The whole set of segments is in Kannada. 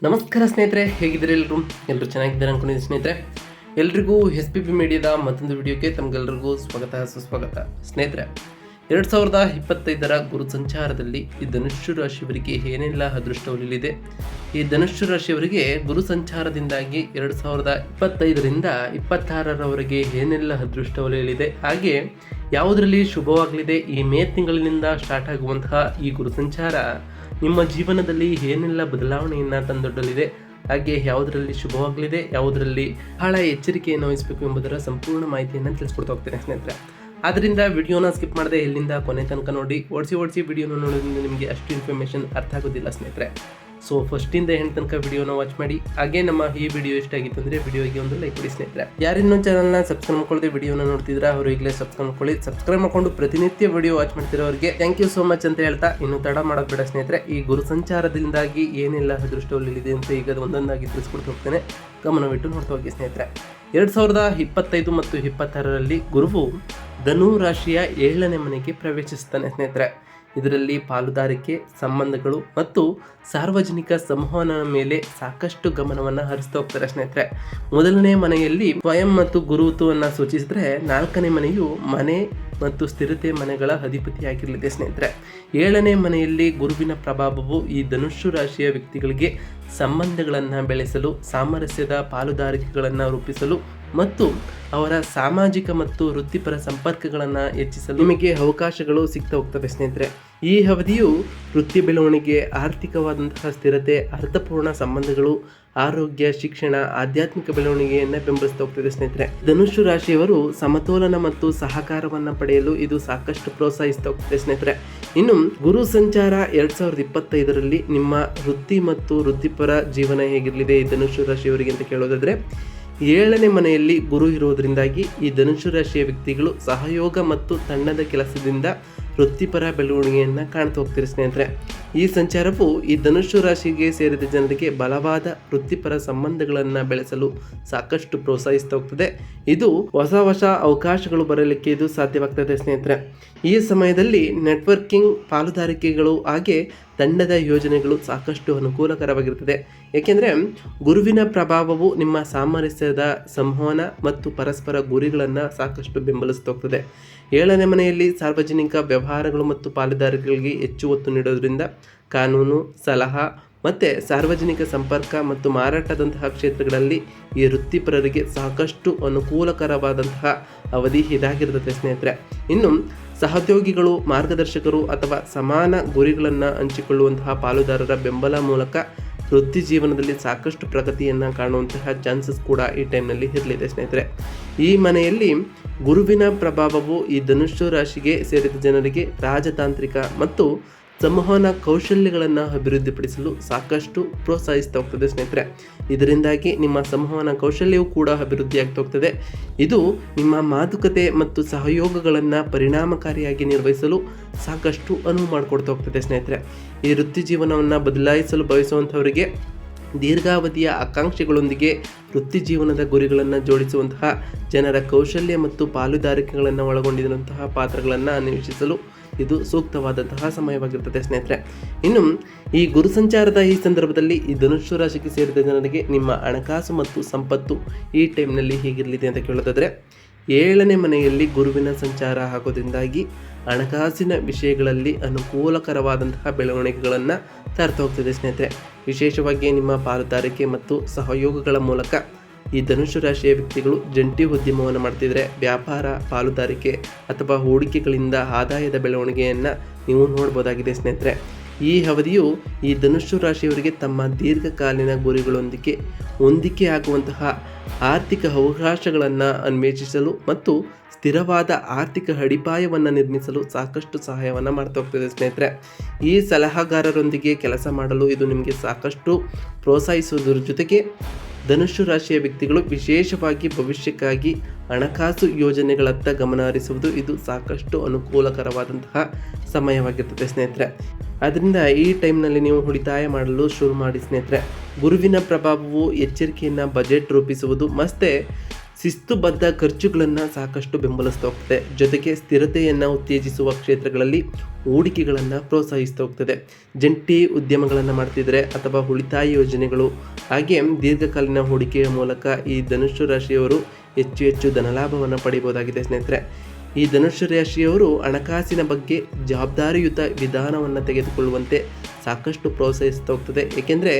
ನಮಸ್ಕಾರ ಸ್ನೇಹಿತರೆ, ಹೇಗಿದ್ದೀರಿ ಎಲ್ಲರೂ ಚೆನ್ನಾಗಿದ್ದಾರೆ ಅನ್ಕೊಂಡಿದ್ದೀನಿ ಸ್ನೇಹಿತರೆ. ಎಲ್ರಿಗೂ SPB ಮೀಡಿಯಾದ ಮತ್ತೊಂದು ವಿಡಿಯೋಕ್ಕೆ ತಮಗೆಲ್ಲರಿಗೂ ಸ್ವಾಗತ ಸುಸ್ವಾಗತ. ಸ್ನೇಹಿತರೆ, 2025ರ ಗುರು ಸಂಚಾರದಲ್ಲಿ ಈ ಧನುಸ್ಸು ರಾಶಿಯವರಿಗೆ ಏನೆಲ್ಲ ಅದೃಷ್ಟ ಒಲಿಯಲಿದೆ, ಈ ಧನುಸ್ಸು ರಾಶಿಯವರಿಗೆ ಗುರು ಸಂಚಾರದಿಂದಾಗಿ 2025ರಿಂದ 26ರವರೆಗೆ ಏನೆಲ್ಲ ಅದೃಷ್ಟ ಒಲಿಯಲಿದೆ, ಹಾಗೆ ಯಾವುದರಲ್ಲಿ ಶುಭವಾಗಲಿದೆ, ಈ ಮೇ ತಿಂಗಳಿನಿಂದ ಸ್ಟಾರ್ಟ್ ಆಗುವಂತಹ ಈ ಗುರು ಸಂಚಾರ ನಿಮ್ಮ ಜೀವನದಲ್ಲಿ ಏನೆಲ್ಲ ಬದಲಾವಣೆಯನ್ನು ತಂದೊಡ್ಡಲಿದೆ, ಹಾಗೆ ಯಾವುದರಲ್ಲಿ ಶುಭವಾಗಲಿದೆ, ಯಾವುದರಲ್ಲಿ ಬಹಳ ಎಚ್ಚರಿಕೆಯನ್ನು ವಹಿಸಬೇಕು ಎಂಬುದರ ಸಂಪೂರ್ಣ ಮಾಹಿತಿಯನ್ನು ತಿಳಿಸ್ಕೊಡ್ತಾ ಹೋಗ್ತೇನೆ ಸ್ನೇಹಿತರೆ. ಆದ್ದರಿಂದ ವಿಡಿಯೋನ ಸ್ಕಿಪ್ ಮಾಡದೆ ಎಲ್ಲಿಂದ ಕೊನೆ ತನಕ ನೋಡಿ. ಓಡಿಸಿ ವಿಡಿಯೋನ ನೋಡೋದ್ರಿಂದ ನಿಮಗೆ ಅಷ್ಟು ಇನ್ಫಾರ್ಮೇಷನ್ ಅರ್ಥ ಆಗೋದಿಲ್ಲ ಸ್ನೇಹಿತರೆ. ಸೊ ಫಸ್ಟಿಂದ ಎಂಡ್ ತನಕ ವಿಡಿಯೋನ ವಾಚ್ ಮಾಡಿ. ಹಾಗೆ ನಮ್ಮ ಈ ವಿಡಿಯೋ ಇಷ್ಟ ಆಗಿತ್ತು ಅಂದರೆ ವಿಡಿಯೋಗೆ ಒಂದು ಲೈಕ್ ಕೊಡಿ ಸ್ನೇಹಿತರೆ. ಯಾರಿನ್ನೂ ಚಾನಲ್ನ ಸಬ್ಸ್ಕ್ರೈಬ್ ಮಾಡ್ಕೊಳ್ಳದೆ ವಿಡಿಯೋನ ನೋಡ್ತಿದ್ರೆ ಅವರು ಈಗಲೇ ಸಬ್ಸ್ಕ್ರೈಬ್ ಮಾಡ್ಕೊಳ್ಳಿ. ಸಬ್ಸ್ಕ್ರೈಬ್ ಮಾಡ್ಕೊಂಡು ಪ್ರತಿನಿತ್ಯ ವಿಡಿಯೋ ವಾಚ್ ಮಾಡ್ತಿರೋರಿಗೆ ಥ್ಯಾಂಕ್ ಯು ಸೋ ಮಚ್ ಅಂತ ಹೇಳ್ತಾ, ಇನ್ನು ತಡ ಮಾಡೋದು ಬೇಡ ಸ್ನೇಹಿತರೆ. ಈ ಗುರು ಸಂಚಾರದಿಂದಾಗಿ ಏನೆಲ್ಲ ಅದೃಷ್ಟ ಒಲಿಯಲಿದೆ ಅಂತ ಈಗ ಒಂದೊಂದಾಗಿ ತಿಳಿಸ್ಕೊಡ್ತಾ ಹೋಗ್ತೇನೆ. ಗಮನವಿಟ್ಟು ನೋಡ್ತಾ ಹೋಗಿ ಸ್ನೇಹಿತರೆ. 2025 ಮತ್ತು 26ರಲ್ಲಿ ಗುರುವು ಧನು ರಾಶಿಯ 7ನೇ ಮನೆಗೆ ಪ್ರವೇಶಿಸ್ತಾನೆ ಸ್ನೇಹಿತರೆ. ಇದರಲ್ಲಿ ಪಾಲುದಾರಿಕೆ, ಸಂಬಂಧಗಳು ಮತ್ತು ಸಾರ್ವಜನಿಕ ಸಂವಹನ ಮೇಲೆ ಸಾಕಷ್ಟು ಗಮನವನ್ನು ಹರಿಸ್ತಾ ಹೋಗ್ತಾರೆ ಸ್ನೇಹಿತರೆ. ಮೊದಲನೇ ಮನೆಯಲ್ಲಿ ಸ್ವಯಂ ಮತ್ತು ಗುರುತ್ವವನ್ನು ಸೂಚಿಸಿದ್ರೆ, 4ನೇ ಮನೆಯು ಮನೆ ಮತ್ತು ಸ್ಥಿರತೆ ಮನೆಗಳ ಅಧಿಪತಿಯಾಗಿರಲಿದೆ ಸ್ನೇಹಿತರೆ. 7ನೇ ಮನೆಯಲ್ಲಿ ಗುರುವಿನ ಪ್ರಭಾವವು ಈ ಧನುಸ್ಸು ರಾಶಿಯ ವ್ಯಕ್ತಿಗಳಿಗೆ ಸಂಬಂಧಗಳನ್ನು ಬೆಳೆಸಲು, ಸಾಮರಸ್ಯದ ಪಾಲುದಾರಿಕೆಗಳನ್ನು ರೂಪಿಸಲು ಮತ್ತು ಅವರ ಸಾಮಾಜಿಕ ಮತ್ತು ವೃತ್ತಿಪರ ಸಂಪರ್ಕಗಳನ್ನು ಹೆಚ್ಚಿಸಲು ನಿಮಗೆ ಅವಕಾಶಗಳು ಸಿಗ್ತಾ ಹೋಗ್ತವೆ ಸ್ನೇಹಿತರೆ. ಈ ಅವಧಿಯು ವೃತ್ತಿ ಬೆಳವಣಿಗೆ, ಆರ್ಥಿಕವಾದಂತಹ ಸ್ಥಿರತೆ, ಅರ್ಥಪೂರ್ಣ ಸಂಬಂಧಗಳು, ಆರೋಗ್ಯ, ಶಿಕ್ಷಣ, ಆಧ್ಯಾತ್ಮಿಕ ಬೆಳವಣಿಗೆಯನ್ನು ಬೆಂಬಲಿಸ್ತಾ ಹೋಗ್ತದೆ ಸ್ನೇಹಿತರೆ. ಧನುಸ್ಸು ರಾಶಿಯವರು ಸಮತೋಲನ ಮತ್ತು ಸಹಕಾರವನ್ನು ಪಡೆಯಲು ಇದು ಸಾಕಷ್ಟು ಪ್ರೋತ್ಸಾಹಿಸ್ತಾ ಹೋಗ್ತದೆ ಸ್ನೇಹಿತರೆ. ಇನ್ನು ಗುರು ಸಂಚಾರ 2025ರಲ್ಲಿ ನಿಮ್ಮ ವೃತ್ತಿ ಮತ್ತು ವೃತ್ತಿಪರ ಜೀವನ ಹೇಗಿರಲಿದೆ ಈ ಧನುಸ್ಸು ರಾಶಿಯವರಿಗೆ ಅಂತ ಕೇಳೋದಾದ್ರೆ, 7ನೇ ಮನೆಯಲ್ಲಿ ಗುರು ಇರುವುದರಿಂದಾಗಿ ಈ ಧನುಸ್ಸು ರಾಶಿಯ ವ್ಯಕ್ತಿಗಳು ಸಹಯೋಗ ಮತ್ತು ತಂಡದ ಕೆಲಸದಿಂದ ವೃತ್ತಿಪರ ಬೆಳವಣಿಗೆಯನ್ನು ಕಾಣ್ತಾ ಹೋಗ್ತೀರಿ ಸ್ನೇಹಿತರೆ. ಈ ಸಂಚಾರವು ಈ ಧನುಸ್ಸು ರಾಶಿಗೆ ಸೇರಿದ ಜನರಿಗೆ ಬಲವಾದ ವೃತ್ತಿಪರ ಸಂಬಂಧಗಳನ್ನು ಬೆಳೆಸಲು ಸಾಕಷ್ಟು ಪ್ರೋತ್ಸಾಹಿಸ್ತಾ ಹೋಗ್ತದೆ. ಇದು ಹೊಸ ಅವಕಾಶಗಳು ಬರಲಿಕ್ಕೆ ಇದು ಸಾಧ್ಯವಾಗ್ತದೆ ಸ್ನೇಹಿತರೆ. ಈ ಸಮಯದಲ್ಲಿ ನೆಟ್ವರ್ಕಿಂಗ್, ಪಾಲುದಾರಿಕೆಗಳು ಹಾಗೆ ತಂಡದ ಯೋಜನೆಗಳು ಸಾಕಷ್ಟು ಅನುಕೂಲಕರವಾಗಿರ್ತದೆ. ಏಕೆಂದರೆ ಗುರುವಿನ ಪ್ರಭಾವವು ನಿಮ್ಮ ಸಾಮರಸ್ಯದ ಸಂವಹನ ಮತ್ತು ಪರಸ್ಪರ ಗುರಿಗಳನ್ನು ಸಾಕಷ್ಟು ಬೆಂಬಲಿಸ್ತಾ ಹೋಗ್ತದೆ. 7ನೇ ಮನೆಯಲ್ಲಿ ಸಾರ್ವಜನಿಕ ವ್ಯವಹಾರಗಳು ಮತ್ತು ಪಾಲುದಾರಿಕೆಗಳಿಗೆ ಹೆಚ್ಚು ಒತ್ತು ನೀಡೋದ್ರಿಂದ ಕಾನೂನು, ಸಲಹಾ ಮತ್ತು ಸಾರ್ವಜನಿಕ ಸಂಪರ್ಕ ಮತ್ತು ಮಾರಾಟದಂತಹ ಕ್ಷೇತ್ರಗಳಲ್ಲಿ ಈ ವೃತ್ತಿಪರರಿಗೆ ಸಾಕಷ್ಟು ಅನುಕೂಲಕರವಾದಂತಹ ಅವಧಿ ಇದಾಗಿರ್ತದೆ ಸ್ನೇಹಿತರೆ. ಇನ್ನು ಸಹೋದ್ಯೋಗಿಗಳು, ಮಾರ್ಗದರ್ಶಕರು ಅಥವಾ ಸಮಾನ ಗುರಿಗಳನ್ನು ಹಂಚಿಕೊಳ್ಳುವಂತಹ ಪಾಲುದಾರರ ಬೆಂಬಲ ಮೂಲಕ ವೃತ್ತಿ ಜೀವನದಲ್ಲಿ ಸಾಕಷ್ಟು ಪ್ರಗತಿಯನ್ನು ಕಾಣುವಂತಹ ಚಾನ್ಸಸ್ ಕೂಡ ಈ ಟೈಮ್ನಲ್ಲಿ ಇರಲಿದೆ ಸ್ನೇಹಿತರೆ. ಈ ಮನೆಯಲ್ಲಿ ಗುರುವಿನ ಪ್ರಭಾವವು ಈ ಧನುಸ್ಸು ರಾಶಿಗೆ ಸೇರಿದ ಜನರಿಗೆ ರಾಜತಾಂತ್ರಿಕ ಮತ್ತು ಸಂವಹನ ಕೌಶಲ್ಯಗಳನ್ನು ಅಭಿವೃದ್ಧಿಪಡಿಸಲು ಸಾಕಷ್ಟು ಪ್ರೋತ್ಸಾಹಿಸ್ತಾ ಹೋಗ್ತದೆ ಸ್ನೇಹಿತರೆ. ಇದರಿಂದಾಗಿ ನಿಮ್ಮ ಸಂವಹನ ಕೌಶಲ್ಯವೂ ಕೂಡ ಅಭಿವೃದ್ಧಿಯಾಗ್ತಾ ಹೋಗ್ತದೆ. ಇದು ನಿಮ್ಮ ಮಾತುಕತೆ ಮತ್ತು ಸಹಯೋಗಗಳನ್ನು ಪರಿಣಾಮಕಾರಿಯಾಗಿ ನಿರ್ವಹಿಸಲು ಸಾಕಷ್ಟು ಅನುವು ಮಾಡಿಕೊಡ್ತಾ ಹೋಗ್ತದೆ ಸ್ನೇಹಿತರೆ. ಈ ವೃತ್ತಿ ಜೀವನವನ್ನು ಬದಲಾಯಿಸಲು ಬಯಸುವಂಥವರಿಗೆ ದೀರ್ಘಾವಧಿಯ ಆಕಾಂಕ್ಷೆಗಳೊಂದಿಗೆ ವೃತ್ತಿ ಜೀವನದ ಗುರಿಗಳನ್ನು ಜೋಡಿಸುವಂತಹ ಜನರ ಕೌಶಲ್ಯ ಮತ್ತು ಪಾಲುದಾರಿಕೆಗಳನ್ನು ಒಳಗೊಂಡಿರುವಂತಹ ಪಾತ್ರಗಳನ್ನು ಅನ್ವೇಷಿಸಲು ಇದು ಸೂಕ್ತವಾದಂತಹ ಸಮಯವಾಗಿರ್ತದೆ ಸ್ನೇಹಿತರೆ. ಇನ್ನು ಈ ಗುರು ಸಂಚಾರದ ಈ ಸಂದರ್ಭದಲ್ಲಿ ಈ ಧನುಸ್ಸು ರಾಶಿಗೆ ಸೇರಿದ ಜನರಿಗೆ ನಿಮ್ಮ ಹಣಕಾಸು ಮತ್ತು ಸಂಪತ್ತು ಈ ಟೈಮ್ನಲ್ಲಿ ಹೇಗಿರಲಿದೆ ಅಂತ ಕೇಳೋದಾದರೆ, 7ನೇ ಮನೆಯಲ್ಲಿ ಗುರುವಿನ ಸಂಚಾರ ಆಗೋದ್ರಿಂದಾಗಿ ಹಣಕಾಸಿನ ವಿಷಯಗಳಲ್ಲಿ ಅನುಕೂಲಕರವಾದಂತಹ ಬೆಳವಣಿಗೆಗಳನ್ನು ತರ್ತಾ ಹೋಗ್ತದೆ ಸ್ನೇಹಿತರೆ. ವಿಶೇಷವಾಗಿ ನಿಮ್ಮ ಪಾಲುದಾರಿಕೆ ಮತ್ತು ಸಹಯೋಗಗಳ ಮೂಲಕ ಈ ಧನುಸ್ಸು ರಾಶಿಯ ವ್ಯಕ್ತಿಗಳು ಜಂಟಿ ಉದ್ಯಮವನ್ನು ಮಾಡ್ತಿದ್ರೆ, ವ್ಯಾಪಾರ, ಪಾಲುದಾರಿಕೆ ಅಥವಾ ಹೂಡಿಕೆಗಳಿಂದ ಆದಾಯದ ಬೆಳವಣಿಗೆಯನ್ನು ನೀವು ನೋಡ್ಬೋದಾಗಿದೆ ಸ್ನೇಹಿತರೆ. ಈ ಅವಧಿಯು ಈ ಧನುಸ್ಸು ರಾಶಿಯವರಿಗೆ ತಮ್ಮ ದೀರ್ಘಕಾಲೀನ ಗುರಿಗಳೊಂದಿಗೆ ಹೊಂದಿಕೆ ಆಗುವಂತಹ ಆರ್ಥಿಕ ಅವಕಾಶಗಳನ್ನು ಅನ್ವೇಷಿಸಲು ಮತ್ತು ಸ್ಥಿರವಾದ ಆರ್ಥಿಕ ಅಡಿಪಾಯವನ್ನು ನಿರ್ಮಿಸಲು ಸಾಕಷ್ಟು ಸಹಾಯವನ್ನು ಮಾಡ್ತಾ ಹೋಗ್ತದೆ ಸ್ನೇಹಿತರೆ. ಈ ಸಲಹಾಗಾರರೊಂದಿಗೆ ಕೆಲಸ ಮಾಡಲು ಇದು ನಿಮಗೆ ಸಾಕಷ್ಟು ಪ್ರೋತ್ಸಾಹಿಸುವುದರ ಜೊತೆಗೆ ಧನುಸ್ಸು ರಾಶಿಯ ವ್ಯಕ್ತಿಗಳು ವಿಶೇಷವಾಗಿ ಭವಿಷ್ಯಕ್ಕಾಗಿ ಹಣಕಾಸು ಯೋಜನೆಗಳತ್ತ ಗಮನ ಹರಿಸುವುದು ಇದು ಸಾಕಷ್ಟು ಅನುಕೂಲಕರವಾದಂತಹ ಸಮಯವಾಗಿರ್ತದೆ ಸ್ನೇಹಿತರೆ. ಆದ್ದರಿಂದ ಈ ಟೈಮ್ನಲ್ಲಿ ನೀವು ಉಳಿತಾಯ ಮಾಡಲು ಶುರು ಮಾಡಿ ಸ್ನೇಹಿತರೆ. ಗುರುವಿನ ಪ್ರಭಾವವು ಎಚ್ಚರಿಕೆಯನ್ನು ಬಜೆಟ್ ರೂಪಿಸುವುದು ಮತ್ತು ಶಿಸ್ತುಬದ್ಧ ಖರ್ಚುಗಳನ್ನು ಸಾಕಷ್ಟು ಬೆಂಬಲಿಸ್ತಾ ಹೋಗ್ತದೆ. ಜೊತೆಗೆ ಸ್ಥಿರತೆಯನ್ನು ಉತ್ತೇಜಿಸುವ ಕ್ಷೇತ್ರಗಳಲ್ಲಿ ಹೂಡಿಕೆಗಳನ್ನು ಪ್ರೋತ್ಸಾಹಿಸ್ತಾ ಹೋಗ್ತದೆ. ಜಂಟಿ ಉದ್ಯಮಗಳನ್ನು ಮಾಡ್ತಿದ್ರೆ ಅಥವಾ ಉಳಿತಾಯ ಯೋಜನೆಗಳು ಹಾಗೆ ದೀರ್ಘಕಾಲೀನ ಹೂಡಿಕೆಯ ಮೂಲಕ ಈ ಧನುಸ್ಸು ರಾಶಿಯವರು ಹೆಚ್ಚು ಧನಲಾಭವನ್ನು ಪಡೆಯಬಹುದಾಗಿದೆ ಸ್ನೇಹಿತರೆ. ಈ ಧನುಸ್ಸು ರಾಶಿಯವರು ಹಣಕಾಸಿನ ಬಗ್ಗೆ ಜವಾಬ್ದಾರಿಯುತ ವಿಧಾನವನ್ನು ತೆಗೆದುಕೊಳ್ಳುವಂತೆ ಸಾಕಷ್ಟು ಪ್ರೋತ್ಸಾಹಿಸ್ತಾ ಹೋಗ್ತದೆ. ಏಕೆಂದರೆ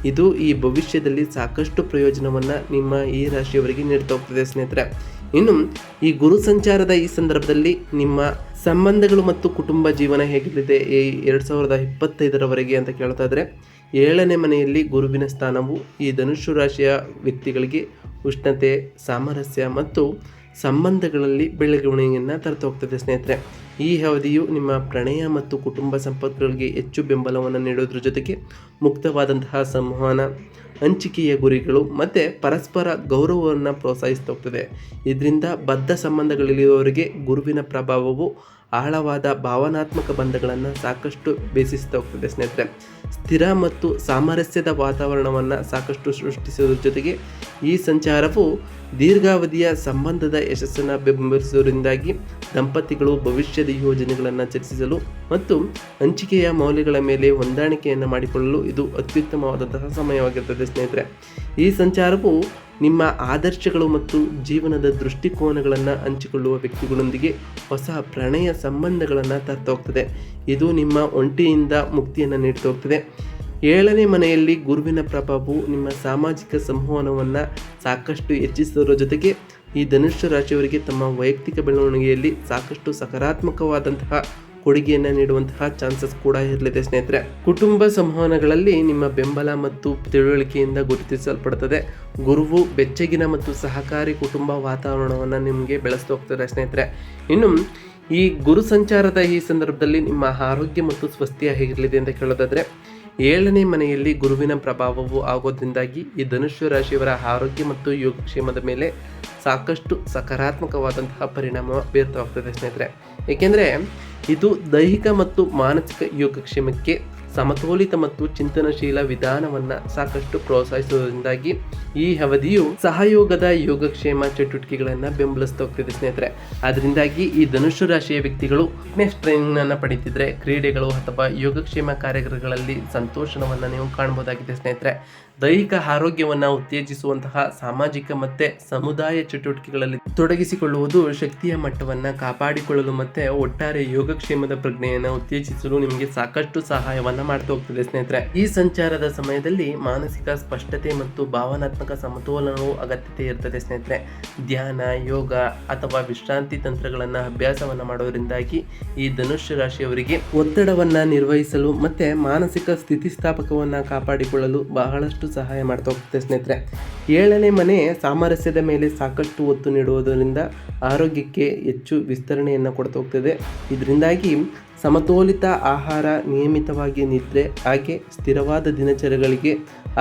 ಇದು ಈ ಭವಿಷ್ಯದಲ್ಲಿ ಸಾಕಷ್ಟು ಪ್ರಯೋಜನವನ್ನು ನಿಮ್ಮ ಈ ರಾಶಿಯವರಿಗೆ ನೀಡ್ತಾ ಹೋಗ್ತದೆ ಸ್ನೇಹಿತರೆ. ಇನ್ನು ಈ ಗುರು ಸಂಚಾರದ ಈ ಸಂದರ್ಭದಲ್ಲಿ ನಿಮ್ಮ ಸಂಬಂಧಗಳು ಮತ್ತು ಕುಟುಂಬ ಜೀವನ ಹೇಗಿರಲಿದೆ ಈ 2025ರವರೆಗೆ ಅಂತ ಕೇಳ್ತಾ ಇದ್ರೆ, 7ನೇ ಮನೆಯಲ್ಲಿ ಗುರುವಿನ ಸ್ಥಾನವು ಈ ಧನುಸ್ಸು ರಾಶಿಯ ವ್ಯಕ್ತಿಗಳಿಗೆ ಉಷ್ಣತೆ, ಸಾಮರಸ್ಯ ಮತ್ತು ಸಂಬಂಧಗಳಲ್ಲಿ ಬೆಳವಣಿಗೆಯನ್ನು ತರ್ತಾ ಹೋಗ್ತದೆ ಸ್ನೇಹಿತರೆ. ಈ ಅವಧಿಯು ನಿಮ್ಮ ಪ್ರಣಯ ಮತ್ತು ಕುಟುಂಬ ಸಂಪರ್ಕಗಳಿಗೆ ಹೆಚ್ಚು ಬೆಂಬಲವನ್ನು ನೀಡೋದ್ರ ಜೊತೆಗೆ ಮುಕ್ತವಾದಂತಹ ಸಂವಹನ, ಹಂಚಿಕೆಯ ಗುರಿಗಳು ಮತ್ತು ಪರಸ್ಪರ ಗೌರವವನ್ನು ಪ್ರೋತ್ಸಾಹಿಸ್ತಾ ಹೋಗ್ತದೆ. ಇದರಿಂದ ಬದ್ಧ ಸಂಬಂಧಗಳಲ್ಲಿರುವವರಿಗೆ ಗುರುವಿನ ಪ್ರಭಾವವು ಆಳವಾದ ಭಾವನಾತ್ಮಕ ಬಂಧಗಳನ್ನು ಸಾಕಷ್ಟು ಬೇಸಿಸ್ತಾ ಹೋಗ್ತದೆ ಸ್ನೇಹಿತರೆ. ಸ್ಥಿರ ಮತ್ತು ಸಾಮರಸ್ಯದ ವಾತಾವರಣವನ್ನು ಸಾಕಷ್ಟು ಸೃಷ್ಟಿಸುವುದರ ಜೊತೆಗೆ ಈ ಸಂಚಾರವು ದೀರ್ಘಾವಧಿಯ ಸಂಬಂಧದ ಯಶಸ್ಸನ್ನು ಬೆಂಬಲಿಸುವುದರಿಂದಾಗಿ ದಂಪತಿಗಳು ಭವಿಷ್ಯದ ಯೋಜನೆಗಳನ್ನು ಚರ್ಚಿಸಲು ಮತ್ತು ಹಂಚಿಕೆಯ ಮೌಲ್ಯಗಳ ಮೇಲೆ ಹೊಂದಾಣಿಕೆಯನ್ನು ಮಾಡಿಕೊಳ್ಳಲು ಇದು ಅತ್ಯುತ್ತಮವಾದಂತಹ ಸಮಯವಾಗಿರುತ್ತದೆ ಸ್ನೇಹಿತರೆ. ಈ ಸಂಚಾರವು ನಿಮ್ಮ ಆದರ್ಶಗಳು ಮತ್ತು ಜೀವನದ ದೃಷ್ಟಿಕೋನಗಳನ್ನು ಹಂಚಿಕೊಳ್ಳುವ ವ್ಯಕ್ತಿಗಳೊಂದಿಗೆ ಹೊಸ ಪ್ರಣಯ ಸಂಬಂಧಗಳನ್ನು ತರ್ತಾ ಹೋಗ್ತದೆ. ಇದು ನಿಮ್ಮ ಒಂಟಿಯಿಂದ ಮುಕ್ತಿಯನ್ನು ನೀಡ್ತಾ ಹೋಗ್ತದೆ. 7ನೇ ಮನೆಯಲ್ಲಿ ಗುರುವಿನ ಪ್ರಭಾವವು ನಿಮ್ಮ ಸಾಮಾಜಿಕ ಸಂವಹನವನ್ನು ಸಾಕಷ್ಟು ಹೆಚ್ಚಿಸುವುದರ ಜೊತೆಗೆ ಈ ಧನುಸ್ಸು ರಾಶಿಯವರಿಗೆ ತಮ್ಮ ವೈಯಕ್ತಿಕ ಬೆಳವಣಿಗೆಯಲ್ಲಿ ಸಾಕಷ್ಟು ಸಕಾರಾತ್ಮಕವಾದಂತಹ ಕೊಡುಗೆಯನ್ನು ನೀಡುವಂತಹ ಚಾನ್ಸಸ್ ಕೂಡ ಇರಲಿದೆ ಸ್ನೇಹಿತರೆ. ಕುಟುಂಬ ಸಂವಹನಗಳಲ್ಲಿ ನಿಮ್ಮ ಬೆಂಬಲ ಮತ್ತು ತಿಳುವಳಿಕೆಯಿಂದ ಗುರುತಿಸಲ್ಪಡುತ್ತದೆ. ಗುರುವು ಬೆಚ್ಚಗಿನ ಮತ್ತು ಸಹಕಾರಿ ಕುಟುಂಬ ವಾತಾವರಣವನ್ನು ನಿಮಗೆ ಬೆಳೆಸ್ತಾ ಹೋಗ್ತದೆ ಸ್ನೇಹಿತರೆ. ಇನ್ನು ಈ ಗುರು ಸಂಚಾರದ ಈ ಸಂದರ್ಭದಲ್ಲಿ ನಿಮ್ಮ ಆರೋಗ್ಯ ಮತ್ತು ಸ್ವಾಸ್ಥ್ಯ ಹೇಗಿರಲಿದೆ ಅಂತ ಕೇಳೋದಾದರೆ, 7ನೇ ಮನೆಯಲ್ಲಿ ಗುರುವಿನ ಪ್ರಭಾವವು ಆಗೋದ್ರಿಂದಾಗಿ ಈ ಧನುಸ್ಸು ರಾಶಿಯವರ ಆರೋಗ್ಯ ಮತ್ತು ಯೋಗಕ್ಷೇಮದ ಮೇಲೆ ಸಾಕಷ್ಟು ಸಕಾರಾತ್ಮಕವಾದಂತಹ ಪರಿಣಾಮ ಬೀರ್ತಾ ಹೋಗ್ತದೆ ಸ್ನೇಹಿತರೆ. ಏಕೆಂದರೆ ಇದು ದೈಹಿಕ ಮತ್ತು ಮಾನಸಿಕ ಯೋಗಕ್ಷೇಮಕ್ಕೆ ಸಮತೋಲಿತ ಮತ್ತು ಚಿಂತನಶೀಲ ವಿಧಾನವನ್ನು ಸಾಕಷ್ಟು ಪ್ರೋತ್ಸಾಹಿಸುವುದರಿಂದಾಗಿ ಈ ಅವಧಿಯು ಸಹಯೋಗದ ಯೋಗಕ್ಷೇಮ ಚಟುವಟಿಕೆಗಳನ್ನು ಬೆಂಬಲಿಸ್ತಾ ಹೋಗ್ತಿದೆ ಸ್ನೇಹಿತರೆ. ಅದರಿಂದಾಗಿ ಈ ಧನುಸ್ಸು ರಾಶಿಯ ವ್ಯಕ್ತಿಗಳು ಫಿಟ್ನೆಸ್ ಟ್ರೈನಿಂಗನ್ನು ಪಡೀತಿದ್ರೆ ಕ್ರೀಡೆಗಳು ಅಥವಾ ಯೋಗಕ್ಷೇಮ ಕಾರ್ಯಕ್ರಮಗಳಲ್ಲಿ ಸಂತೋಷವನ್ನು ನೀವು ಕಾಣಬಹುದಾಗಿದೆ ಸ್ನೇಹಿತರೆ. ದೈಹಿಕ ಆರೋಗ್ಯವನ್ನು ಉತ್ತೇಜಿಸುವಂತಹ ಸಾಮಾಜಿಕ ಮತ್ತು ಸಮುದಾಯ ಚಟುವಟಿಕೆಗಳಲ್ಲಿ ತೊಡಗಿಸಿಕೊಳ್ಳುವುದು ಶಕ್ತಿಯ ಮಟ್ಟವನ್ನು ಕಾಪಾಡಿಕೊಳ್ಳಲು ಮತ್ತು ಒಟ್ಟಾರೆ ಯೋಗಕ್ಷೇಮದ ಪ್ರಜ್ಞೆಯನ್ನು ಉತ್ತೇಜಿಸಲು ನಿಮಗೆ ಸಾಕಷ್ಟು ಸಹಾಯವನ್ನು ಮಾಡ್ತಾ ಹೋಗ್ತದೆ ಸ್ನೇಹಿತರೆ. ಈ ಸಂಚಾರದ ಸಮಯದಲ್ಲಿ ಮಾನಸಿಕ ಸ್ಪಷ್ಟತೆ ಮತ್ತು ಭಾವನಾತ್ಮಕ ಸಮತೋಲನವು ಅಗತ್ಯತೆ ಇರ್ತದೆ ಸ್ನೇಹಿತರೆ. ಧ್ಯಾನ, ಯೋಗ ಅಥವಾ ವಿಶ್ರಾಂತಿ ತಂತ್ರಗಳನ್ನು ಅಭ್ಯಾಸವನ್ನು ಮಾಡೋದ್ರಿಂದಾಗಿ ಈ ಧನುಸ್ಸು ರಾಶಿಯವರಿಗೆ ಒತ್ತಡವನ್ನು ನಿರ್ವಹಿಸಲು ಮತ್ತು ಮಾನಸಿಕ ಸ್ಥಿತಿಸ್ಥಾಪಕವನ್ನು ಕಾಪಾಡಿಕೊಳ್ಳಲು ಬಹಳಷ್ಟು ಸಹಾಯ ಮಾಡ್ತಾ ಹೋಗ್ತದೆ ಸ್ನೇಹಿತರೆ. 7ನೇ ಮನೆ ಸಾಮರಸ್ಯದ ಮೇಲೆ ಸಾಕಷ್ಟು ಒತ್ತು ನೀಡುವುದರಿಂದ ಆರೋಗ್ಯಕ್ಕೆ ಹೆಚ್ಚು ವಿಸ್ತರಣೆಯನ್ನು ಕೊಡ್ತಾ ಹೋಗ್ತದೆ. ಇದರಿಂದಾಗಿ ಸಮತೋಲಿತ ಆಹಾರ, ನಿಯಮಿತವಾಗಿ ನಿದ್ರೆ ಹಾಗೆ ಸ್ಥಿರವಾದ ದಿನಚರಿಗಳಿಗೆ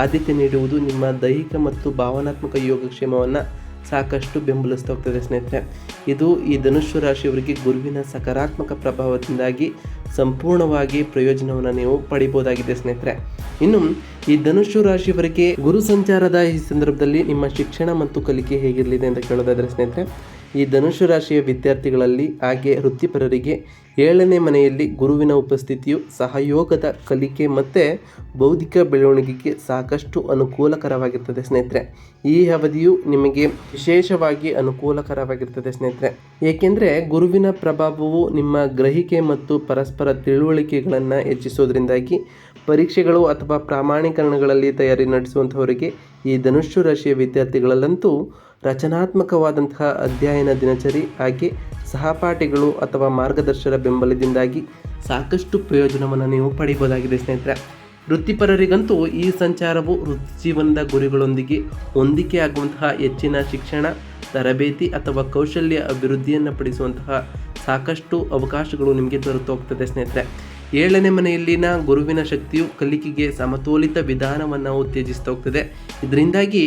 ಆದ್ಯತೆ ನೀಡುವುದು ನಿಮ್ಮ ದೈಹಿಕ ಮತ್ತು ಭಾವನಾತ್ಮಕ ಯೋಗಕ್ಷೇಮವನ್ನು ಸಾಕಷ್ಟು ಬೆಂಬಲಿಸ್ತಾ ಹೋಗ್ತದೆ ಸ್ನೇಹಿತರೆ. ಇದು ಈ ಧನುಸ್ಸು ರಾಶಿಯವರಿಗೆ ಗುರುವಿನ ಸಕಾರಾತ್ಮಕ ಪ್ರಭಾವದಿಂದಾಗಿ ಸಂಪೂರ್ಣವಾಗಿ ಪ್ರಯೋಜನವನ್ನು ನೀವು ಪಡಿಬಹುದಾಗಿದೆ ಸ್ನೇಹಿತರೆ. ಇನ್ನು ಈ ಧನುಸ್ಸು ರಾಶಿಯವರಿಗೆ ಗುರು ಸಂಚಾರದ ಈ ಸಂದರ್ಭದಲ್ಲಿ ನಿಮ್ಮ ಶಿಕ್ಷಣ ಮತ್ತು ಕಲಿಕೆ ಹೇಗಿರಲಿದೆ ಅಂತ ಕೇಳೋದಾದರೆ ಸ್ನೇಹಿತರೆ, ಈ ಧನುಸ್ಸು ರಾಶಿಯ ವಿದ್ಯಾರ್ಥಿಗಳಲ್ಲಿ ಹಾಗೆ ವೃತ್ತಿಪರರಿಗೆ 7ನೇ ಮನೆಯಲ್ಲಿ ಗುರುವಿನ ಉಪಸ್ಥಿತಿಯು ಸಹಯೋಗದ ಕಲಿಕೆ ಮತ್ತು ಬೌದ್ಧಿಕ ಬೆಳವಣಿಗೆಗೆ ಸಾಕಷ್ಟು ಅನುಕೂಲಕರವಾಗಿರ್ತದೆ ಸ್ನೇಹಿತರೆ. ಈ ಅವಧಿಯು ನಿಮಗೆ ವಿಶೇಷವಾಗಿ ಅನುಕೂಲಕರವಾಗಿರ್ತದೆ ಸ್ನೇಹಿತರೆ. ಏಕೆಂದರೆ ಗುರುವಿನ ಪ್ರಭಾವವು ನಿಮ್ಮ ಗ್ರಹಿಕೆ ಮತ್ತು ಪರಸ್ಪರ ತಿಳುವಳಿಕೆಗಳನ್ನು ಹೆಚ್ಚಿಸೋದ್ರಿಂದಾಗಿ ಪರೀಕ್ಷೆಗಳು ಅಥವಾ ಪ್ರಮಾಣೀಕರಣಗಳಲ್ಲಿ ತಯಾರಿ ನಡೆಸುವಂಥವರಿಗೆ ಈ ಧನುಸ್ಸು ರಾಶಿಯ ವಿದ್ಯಾರ್ಥಿಗಳಲ್ಲಂತೂ ರಚನಾತ್ಮಕವಾದಂತಹ ಅಧ್ಯಯನ ದಿನಚರಿ ಹಾಗೆ ಸಹಪಾಠಿಗಳು ಅಥವಾ ಮಾರ್ಗದರ್ಶನ ಬೆಂಬಲದಿಂದಾಗಿ ಸಾಕಷ್ಟು ಪ್ರಯೋಜನವನ್ನು ನೀವು ಪಡೆಯಬಹುದಾಗಿದೆ ಸ್ನೇಹಿತರೆ. ವೃತ್ತಿಪರರಿಗಂತೂ ಈ ಸಂಚಾರವು ವೃತ್ತಿಜೀವನದ ಗುರಿಗಳೊಂದಿಗೆ ಹೊಂದಿಕೆ ಆಗುವಂತಹ ಹೆಚ್ಚಿನ ಶಿಕ್ಷಣ, ತರಬೇತಿ ಅಥವಾ ಕೌಶಲ್ಯ ಅಭಿವೃದ್ಧಿಯನ್ನು ಪಡಿಸುವಂತಹ ಸಾಕಷ್ಟು ಅವಕಾಶಗಳು ನಿಮಗೆ ದೊರೆತು ಹೋಗ್ತದೆ ಸ್ನೇಹಿತರೆ. ಏಳನೇ ಮನೆಯಲ್ಲಿನ ಗುರುವಿನ ಶಕ್ತಿಯು ಕಲಿಕೆಗೆ ಸಮತೋಲಿತ ವಿಧಾನವನ್ನು ಉತ್ತೇಜಿಸ್ತಾ ಹೋಗ್ತದೆ. ಇದರಿಂದಾಗಿ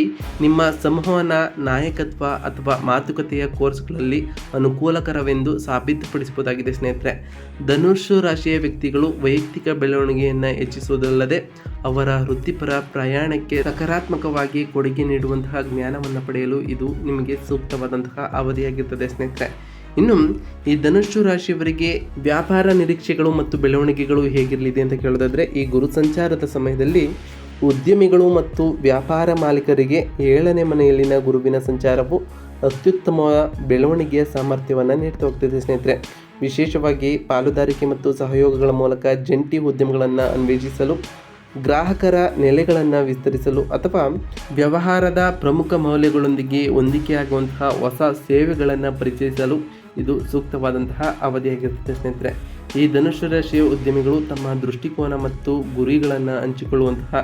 ನಿಮ್ಮ ಸಂವಹನ, ನಾಯಕತ್ವ ಅಥವಾ ಮಾತುಕತೆಯ ಕೋರ್ಸ್ಗಳಲ್ಲಿ ಅನುಕೂಲಕರವೆಂದು ಸಾಬೀತುಪಡಿಸಬಹುದಾಗಿದೆ ಸ್ನೇಹಿತರೆ. ಧನುಸ್ಸು ರಾಶಿಯ ವ್ಯಕ್ತಿಗಳು ವೈಯಕ್ತಿಕ ಬೆಳವಣಿಗೆಯನ್ನು ಹೆಚ್ಚಿಸುವುದಲ್ಲದೆ ಅವರ ವೃತ್ತಿಪರ ಪ್ರಯಾಣಕ್ಕೆ ಸಕಾರಾತ್ಮಕವಾಗಿ ಕೊಡುಗೆ ನೀಡುವಂತಹ ಜ್ಞಾನವನ್ನು ಪಡೆಯಲು ಇದು ನಿಮಗೆ ಸೂಕ್ತವಾದಂತಹ ಅವಧಿಯಾಗಿರ್ತದೆ ಸ್ನೇಹಿತರೆ. ಇನ್ನು ಈ ಧನುಸ್ಸು ರಾಶಿಯವರಿಗೆ ವ್ಯಾಪಾರ ನಿರೀಕ್ಷೆಗಳು ಮತ್ತು ಬೆಳವಣಿಗೆಗಳು ಹೇಗಿರಲಿದೆ ಅಂತ ಕೇಳೋದಾದರೆ, ಈ ಗುರು ಸಂಚಾರದ ಸಮಯದಲ್ಲಿ ಉದ್ಯಮಿಗಳು ಮತ್ತು ವ್ಯಾಪಾರ ಮಾಲೀಕರಿಗೆ 7ನೇ ಮನೆಯಲ್ಲಿನ ಗುರುವಿನ ಸಂಚಾರವು ಅತ್ಯುತ್ತಮ ಬೆಳವಣಿಗೆಯ ಸಾಮರ್ಥ್ಯವನ್ನು ನೀಡ್ತಾ ಹೋಗ್ತದೆ ಸ್ನೇಹಿತರೆ. ವಿಶೇಷವಾಗಿ ಪಾಲುದಾರಿಕೆ ಮತ್ತು ಸಹಯೋಗಗಳ ಮೂಲಕ ಜಂಟಿ ಉದ್ಯಮಗಳನ್ನು ಅನ್ವೇಷಿಸಲು, ಗ್ರಾಹಕರ ನೆಲೆಗಳನ್ನು ವಿಸ್ತರಿಸಲು ಅಥವಾ ವ್ಯವಹಾರದ ಪ್ರಮುಖ ಮೌಲ್ಯಗಳೊಂದಿಗೆ ಹೊಂದಿಕೆಯಾಗುವಂತಹ ಹೊಸ ಸೇವೆಗಳನ್ನು ಪರಿಚಯಿಸಲು ಇದು ಸೂಕ್ತವಾದಂತಹ ಅವಧಿಯಾಗಿರುತ್ತದೆ ಸ್ನೇಹಿತರೆ. ಈ ಧನುಸ್ಸು ರಾಶಿಯ ಉದ್ಯಮಿಗಳು ತಮ್ಮ ದೃಷ್ಟಿಕೋನ ಮತ್ತು ಗುರಿಗಳನ್ನು ಹಂಚಿಕೊಳ್ಳುವಂತಹ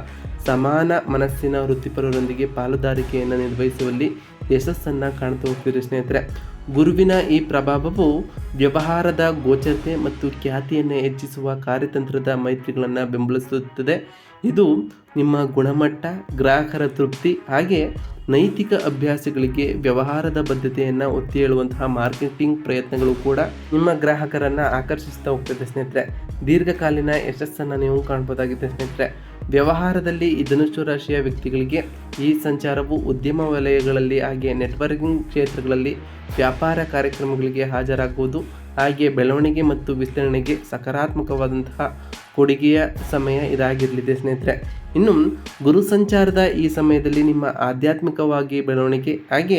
ಸಮಾನ ಮನಸ್ಸಿನ ವೃತ್ತಿಪರರೊಂದಿಗೆ ಪಾಲುದಾರಿಕೆಯನ್ನು ನಿರ್ವಹಿಸುವಲ್ಲಿ ಯಶಸ್ಸನ್ನು ಕಾಣ್ತಾ ಹೋಗ್ತಿದೆ ಸ್ನೇಹಿತರೆ. ಗುರುವಿನ ಈ ಪ್ರಭಾವವು ವ್ಯವಹಾರದ ಗೋಚರತೆ ಮತ್ತು ಖ್ಯಾತಿಯನ್ನು ಹೆಚ್ಚಿಸುವ ಕಾರ್ಯತಂತ್ರದ ಮೈತ್ರಿಗಳನ್ನು ಬೆಂಬಲಿಸುತ್ತದೆ. ಇದು ನಿಮ್ಮ ಗುಣಮಟ್ಟ, ಗ್ರಾಹಕರ ತೃಪ್ತಿ ಹಾಗೆ ನೈತಿಕ ಅಭ್ಯಾಸಗಳಿಗೆ ವ್ಯವಹಾರದ ಬದ್ಧತೆಯನ್ನು ಒತ್ತಿ ಹೇಳುವಂತಹ ಮಾರ್ಕೆಟಿಂಗ್ ಪ್ರಯತ್ನಗಳು ಕೂಡ ನಿಮ್ಮ ಗ್ರಾಹಕರನ್ನು ಆಕರ್ಷಿಸ್ತಾ ಹೋಗ್ತದೆ ಸ್ನೇಹಿತರೆ. ದೀರ್ಘಕಾಲೀನ ಯಶಸ್ಸನ್ನು ನೀವು ಕಾಣ್ಬೋದಾಗಿದೆ ಸ್ನೇಹಿತರೆ. ವ್ಯವಹಾರದಲ್ಲಿ ಈ ಧನುಸ್ಸು ರಾಶಿಯ ವ್ಯಕ್ತಿಗಳಿಗೆ ಈ ಸಂಚಾರವು ಉದ್ಯಮ ವಲಯಗಳಲ್ಲಿ ಹಾಗೆ ನೆಟ್ವರ್ಕಿಂಗ್ ಕ್ಷೇತ್ರಗಳಲ್ಲಿ ವ್ಯಾಪಾರ ಕಾರ್ಯಕ್ರಮಗಳಿಗೆ ಹಾಜರಾಗುವುದು ಹಾಗೆ ಬೆಳವಣಿಗೆ ಮತ್ತು ವಿಸ್ತರಣೆಗೆ ಸಕಾರಾತ್ಮಕವಾದಂತಹ ಕೊಡುಗೆಯ ಸಮಯ ಇದಾಗಿರಲಿದೆ ಸ್ನೇಹಿತರೆ. ಇನ್ನು ಗುರು ಸಂಚಾರದ ಈ ಸಮಯದಲ್ಲಿ ನಿಮ್ಮ ಆಧ್ಯಾತ್ಮಿಕವಾಗಿ ಬೆಳವಣಿಗೆ ಹಾಗೆ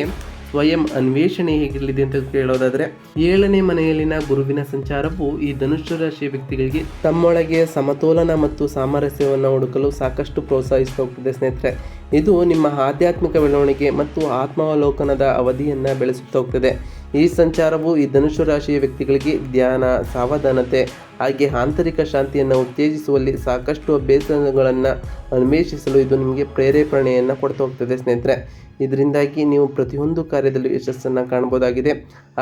ಸ್ವಯಂ ಅನ್ವೇಷಣೆ ಹೇಗಿರಲಿದೆ ಅಂತ ಕೇಳೋದಾದರೆ, 7ನೇ ಮನೆಯಲ್ಲಿನ ಗುರುವಿನ ಸಂಚಾರವು ಈ ಧನುಸ್ಸು ರಾಶಿಯ ವ್ಯಕ್ತಿಗಳಿಗೆ ತಮ್ಮೊಳಗೆ ಸಮತೋಲನ ಮತ್ತು ಸಾಮರಸ್ಯವನ್ನು ಹುಡುಕಲು ಸಾಕಷ್ಟು ಪ್ರೋತ್ಸಾಹಿಸ್ತಾ ಹೋಗ್ತದೆ ಸ್ನೇಹಿತರೆ. ಇದು ನಿಮ್ಮ ಆಧ್ಯಾತ್ಮಿಕ ಬೆಳವಣಿಗೆ ಮತ್ತು ಆತ್ಮಾವಲೋಕನದ ಅವಧಿಯನ್ನು ಬೆಳೆಸುತ್ತಾ ಹೋಗ್ತದೆ. ಈ ಸಂಚಾರವು ಈ ಧನುಸ್ಸು ರಾಶಿಯ ವ್ಯಕ್ತಿಗಳಿಗೆ ಧ್ಯಾನ, ಸಾವಧಾನತೆ ಹಾಗೆ ಆಂತರಿಕ ಶಾಂತಿಯನ್ನು ಉತ್ತೇಜಿಸುವಲ್ಲಿ ಸಾಕಷ್ಟು ಅಭ್ಯಾಸಗಳನ್ನು ಅನ್ವೇಷಿಸಲು ಇದು ನಿಮಗೆ ಪ್ರೇರೇಪಣೆಯನ್ನು ಕೊಡ್ತಾ ಹೋಗ್ತದೆ ಸ್ನೇಹಿತರೆ. ಇದರಿಂದಾಗಿ ನೀವು ಪ್ರತಿಯೊಂದು ಕಾರ್ಯದಲ್ಲೂ ಯಶಸ್ಸನ್ನು ಕಾಣಬಹುದಾಗಿದೆ.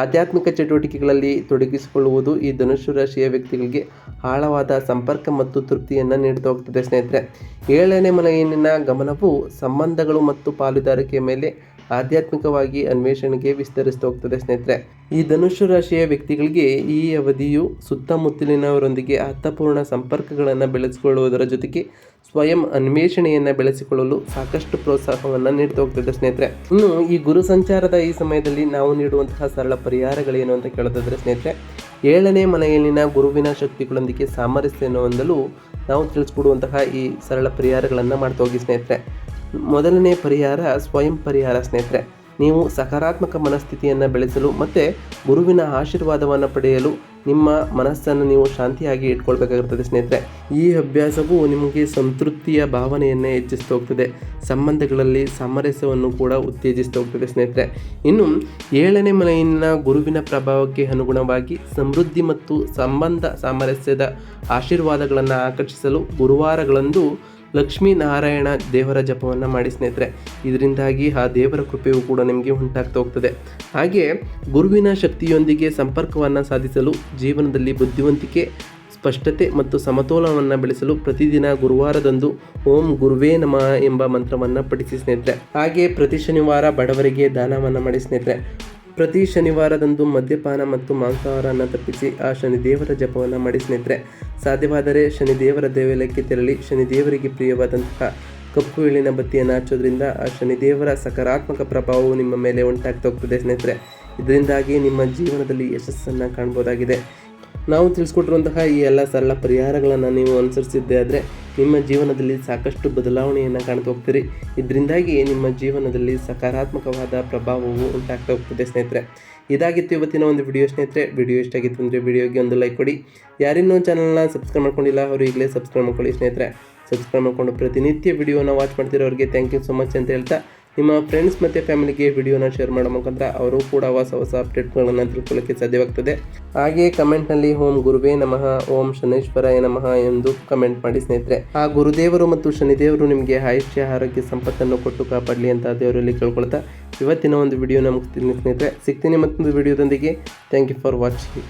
ಆಧ್ಯಾತ್ಮಿಕ ಚಟುವಟಿಕೆಗಳಲ್ಲಿ ತೊಡಗಿಸಿಕೊಳ್ಳುವುದು ಈ ಧನುಸ್ಸು ರಾಶಿಯ ವ್ಯಕ್ತಿಗಳಿಗೆ ಆಳವಾದ ಸಂಪರ್ಕ ಮತ್ತು ತೃಪ್ತಿಯನ್ನು ನೀಡ್ತಾ ಹೋಗ್ತದೆ ಸ್ನೇಹಿತರೆ. 7ನೇ ಮನೆಯಲ್ಲಿನ ಗಮನವು ಸಂಬಂಧಗಳು ಮತ್ತು ಪಾಲುದಾರಿಕೆಯ ಮೇಲೆ ಆಧ್ಯಾತ್ಮಿಕವಾಗಿ ಅನ್ವೇಷಣೆಗೆ ವಿಸ್ತರಿಸ್ತಾ ಹೋಗ್ತದೆ ಸ್ನೇಹಿತರೆ. ಈ ಧನುಸ್ಸು ರಾಶಿಯ ವ್ಯಕ್ತಿಗಳಿಗೆ ಈ ಅವಧಿಯು ಸುತ್ತಮುತ್ತಲಿನವರೊಂದಿಗೆ ಅರ್ಥಪೂರ್ಣ ಸಂಪರ್ಕಗಳನ್ನು ಬೆಳೆಸಿಕೊಳ್ಳುವುದರ ಜೊತೆಗೆ ಸ್ವಯಂ ಅನ್ವೇಷಣೆಯನ್ನು ಬೆಳೆಸಿಕೊಳ್ಳಲು ಸಾಕಷ್ಟು ಪ್ರೋತ್ಸಾಹವನ್ನು ನೀಡ್ತಾ ಹೋಗ್ತದೆ ಸ್ನೇಹಿತರೆ. ಇನ್ನು ಈ ಗುರು ಸಂಚಾರದ ಈ ಸಮಯದಲ್ಲಿ ನಾವು ನೀಡುವಂತಹ ಸರಳ ಪರಿಹಾರಗಳೇನು ಅಂತ ಕೇಳೋದಾದರೆ ಸ್ನೇಹಿತರೆ, 7ನೇ ಮನೆಯಲ್ಲಿನ ಗುರುವಿನ ಶಕ್ತಿಗಳೊಂದಿಗೆ ಸಾಮರಸ್ಯವನ್ನು ಹೊಂದಲು ನಾವು ತಿಳಿಸ್ಕೊಡುವಂತಹ ಈ ಸರಳ ಪರಿಹಾರಗಳನ್ನು ಮಾಡ್ತಾ ಹೋಗಿ ಸ್ನೇಹಿತರೆ. ಮೊದಲನೇ ಪರಿಹಾರ ಸ್ವಯಂ ಪರಿಹಾರ ಸ್ನೇಹಿತರೆ. ನೀವು ಸಕಾರಾತ್ಮಕ ಮನಸ್ಥಿತಿಯನ್ನು ಬೆಳೆಸಲು ಮತ್ತು ಗುರುವಿನ ಆಶೀರ್ವಾದವನ್ನು ಪಡೆಯಲು ನಿಮ್ಮ ಮನಸ್ಸನ್ನು ನೀವು ಶಾಂತಿಯಾಗಿ ಇಟ್ಕೊಳ್ಬೇಕಾಗಿರ್ತದೆ ಸ್ನೇಹಿತರೆ. ಈ ಅಭ್ಯಾಸವು ನಿಮಗೆ ಸಂತೃಪ್ತಿಯ ಭಾವನೆಯನ್ನು ಹೆಚ್ಚಿಸ್ತಾ ಹೋಗ್ತದೆ, ಸಂಬಂಧಗಳಲ್ಲಿ ಸಾಮರಸ್ಯವನ್ನು ಕೂಡ ಉತ್ತೇಜಿಸ್ತಾ ಹೋಗ್ತದೆ ಸ್ನೇಹಿತರೆ. ಇನ್ನು 7ನೇ ಮನೆಯಲ್ಲಿನ ಗುರುವಿನ ಪ್ರಭಾವಕ್ಕೆ ಅನುಗುಣವಾಗಿ ಸಮೃದ್ಧಿ ಮತ್ತು ಸಂಬಂಧ ಸಾಮರಸ್ಯದ ಆಶೀರ್ವಾದಗಳನ್ನು ಆಕರ್ಷಿಸಲು ಗುರುವಾರಗಳಂದು ಲಕ್ಷ್ಮೀ ನಾರಾಯಣ ದೇವರ ಜಪವನ್ನು ಮಾಡಿ ಸ್ನೇಹಿತರೆ. ಇದರಿಂದಾಗಿ ಆ ದೇವರ ಕೃಪೆಯು ಕೂಡ ನಿಮಗೆ ಉಂಟಾಗ್ತಾ ಹೋಗ್ತದೆ. ಹಾಗೆ ಗುರುವಿನ ಶಕ್ತಿಯೊಂದಿಗೆ ಸಂಪರ್ಕವನ್ನು ಸಾಧಿಸಲು ಜೀವನದಲ್ಲಿ ಬುದ್ಧಿವಂತಿಕೆ, ಸ್ಪಷ್ಟತೆ ಮತ್ತು ಸಮತೋಲನವನ್ನು ಬೆಳೆಸಲು ಪ್ರತಿದಿನ ಗುರುವಾರದಂದು ಓಂ ಗುರುವೇ ನಮಃ ಎಂಬ ಮಂತ್ರವನ್ನು ಪಠಿಸಿ ಸ್ನೇಹಿತರೆ. ಹಾಗೆ ಪ್ರತಿ ಶನಿವಾರ ಬಡವರಿಗೆ ದಾನವನ್ನು ಮಾಡಿ ಸ್ನೇಹಿತರೆ. ಪ್ರತಿ ಶನಿವಾರದಂದು ಮದ್ಯಪಾನ ಮತ್ತು ಮಾಂಸಾಹಾರವನ್ನು ತಪ್ಪಿಸಿ ಆ ಶನಿದೇವರ ಜಪವನ್ನು ಮಾಡಿ ಸ್ನೇಹಿತರೆ. ಸಾಧ್ಯವಾದರೆ ಶನಿದೇವರ ದೇವಾಲಯಕ್ಕೆ ತೆರಳಿ ಶನಿದೇವರಿಗೆ ಪ್ರಿಯವಾದಂತಹ ಕಪ್ಪು ಎಳ್ಳಿನ ಬತ್ತಿಯನ್ನು ಹಚ್ಚೋದ್ರಿಂದ ಆ ಶನಿದೇವರ ಸಕಾರಾತ್ಮಕ ಪ್ರಭಾವವು ನಿಮ್ಮ ಮೇಲೆ ಉಂಟಾಗ್ತಾ ಹೋಗ್ತದೆ ಸ್ನೇಹಿತರೆ. ಇದರಿಂದಾಗಿ ನಿಮ್ಮ ಜೀವನದಲ್ಲಿ ಯಶಸ್ಸನ್ನು ಕಾಣ್ಬೋದಾಗಿದೆ. ನಾವು ತಿಳಿಸ್ಕೊಟ್ಟಿರುವಂತಹ ಈ ಎಲ್ಲ ಸರಳ ಪರಿಹಾರಗಳನ್ನು ನೀವು ಅನುಸರಿಸಿದ್ದೇ ಆದರೆ ನಿಮ್ಮ ಜೀವನದಲ್ಲಿ ಸಾಕಷ್ಟು ಬದಲಾವಣೆಯನ್ನು ಕಾಣ್ತಾ ಹೋಗ್ತೀರಿ. ಇದರಿಂದಾಗಿ ನಿಮ್ಮ ಜೀವನದಲ್ಲಿ ಸಕಾರಾತ್ಮಕವಾದ ಪ್ರಭಾವವು ಉಂಟಾಗ್ತಾ ಹೋಗ್ತದೆ ಸ್ನೇಹಿತರೆ. ಇದಾಗಿತ್ತು ಇವತ್ತಿನ ಒಂದು ವಿಡಿಯೋ ಸ್ನೇಹಿತರೆ. ವಿಡಿಯೋ ಇಷ್ಟ ಆಗಿತ್ತು ಅಂದರೆ ವಿಡಿಯೋಗೆ ಒಂದು ಲೈಕ್ ಕೊಡಿ. ಯಾರಿನ್ನೂ ಚಾನಲ್ನ ಸಬ್ಸ್ಕ್ರೈಬ್ ಮಾಡ್ಕೊಂಡಿಲ್ಲ ಅವರು ಈಗಲೇ ಸಬ್ಸ್ಕ್ರೈಬ್ ಮಾಡ್ಕೊಳ್ಳಿ ಸ್ನೇಹಿತರೆ. ಸಬ್ಸ್ಕ್ರೈಬ್ ಮಾಡ್ಕೊಂಡು ಪ್ರತಿನಿತ್ಯ ವಿಡಿಯೋನ ವಾಚ್ ಮಾಡ್ತಿರೋರಿಗೆ ಥ್ಯಾಂಕ್ ಯು ಸೊ ಮಚ್ ಅಂತ ಹೇಳ್ತಾ, ನಿಮ್ಮ ಫ್ರೆಂಡ್ಸ್ ಮತ್ತು ಫ್ಯಾಮಿಲಿಗೆ ವಿಡಿಯೋನ ಶೇರ್ ಮಾಡೋ ಮುಖಾಂತರ ಅವರು ಕೂಡ ಹೊಸ ಅಪ್ಡೇಟ್ಗಳನ್ನು ತಿಳ್ಕೊಳ್ಳೋಕ್ಕೆ ಸಾಧ್ಯವಾಗ್ತದೆ. ಹಾಗೆ ಕಮೆಂಟ್ನಲ್ಲಿ ಓಂ ಗುರುವೇ ನಮಃ, ಓಂ ಶನೇಶ್ವರಾಯ ನಮಃ ಎಂದು ಕಮೆಂಟ್ ಮಾಡಿ ಸ್ನೇಹಿತರೆ. ಆ ಗುರುದೇವರು ಮತ್ತು ಶನಿದೇವರು ನಿಮಗೆ ಆಯುಷ್ಯ, ಆರೋಗ್ಯ, ಸಂಪತ್ತನ್ನು ಕೊಟ್ಟು ಕಾಪಾಡಲಿ ಅಂತ ದೇವರಲ್ಲಿ ಕೇಳ್ಕೊಳ್ತಾ ಇವತ್ತಿನ ಒಂದು ವಿಡಿಯೋನ ಮುಗಿಸ್ತೀನಿ ಸ್ನೇಹಿತರೆ. ಸಿಗ್ತೀನಿ ಮತ್ತೊಂದು ವಿಡಿಯೋದೊಂದಿಗೆ. Thank you for watching.